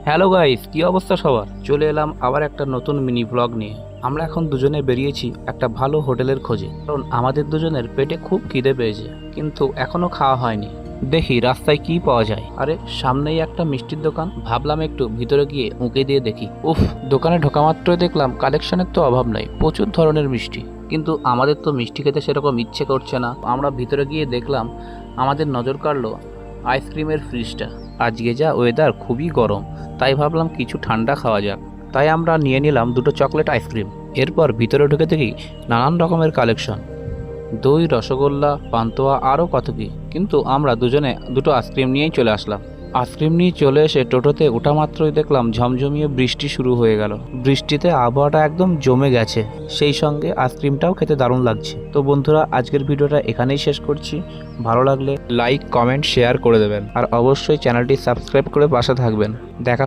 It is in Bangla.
হ্যালো গাইস, কি অবস্থা সবার? চলে এলাম আবার একটা নতুন মিনি ব্লগ নিয়ে। আমরা এখন দুজনে বেরিয়েছি একটা ভালো হোটেলের খোঁজে, কারণ আমাদের দুজনের পেটে খুব খিদে পেয়েছে, কিন্তু এখনো খাওয়া হয়নি। দেখি রাস্তায় কি পাওয়া যায়। আরে সামনেই একটা মিষ্টির দোকান, ভাবলাম একটু ভিতরে গিয়ে উঁকে দিয়ে দেখি। উফ, দোকানে ঢোকা মাত্রই দেখলাম কালেকশনের তো অভাব নাই, প্রচুর ধরনের মিষ্টি। কিন্তু আমাদের তো মিষ্টি খেতে সেরকম ইচ্ছে করছে না। আমরা ভিতরে গিয়ে দেখলাম, আমাদের নজর কাড়লো আইসক্রিমের ফ্রিজটা। আজকে যা ওয়েদার, খুবই গরম, তাই ভাবলাম কিছু ঠান্ডা খাওয়া যাক। তাই আমরা নিয়ে নিলাম দুটো চকলেট আইসক্রিম। এরপর ভিতরে ঢুকে দেখি নানান রকমের কালেকশন, দই, রসগোল্লা, পান্তুয়া, আরও কত কি। কিন্তু আমরা দুজনে দুটো আইসক্রিম নিয়েই চলে আসলাম। আইসক্রিম নিয়ে চলে এসে টোটোতে ওঠা মাত্রই দেখলাম ঝমঝমিয়ে বৃষ্টি শুরু হয়ে গেল। বৃষ্টিতে আবহাওয়াটা একদম জমে গেছে, সেই সঙ্গে আইসক্রিমটাও খেতে দারুণ লাগছে। তো বন্ধুরা, আজকের ভিডিওটা এখানেই শেষ করছি। ভালো লাগলে লাইক, কমেন্ট, শেয়ার করে দেবেন, আর অবশ্যই চ্যানেলটি সাবস্ক্রাইব করে পাশে থাকবেন। দেখা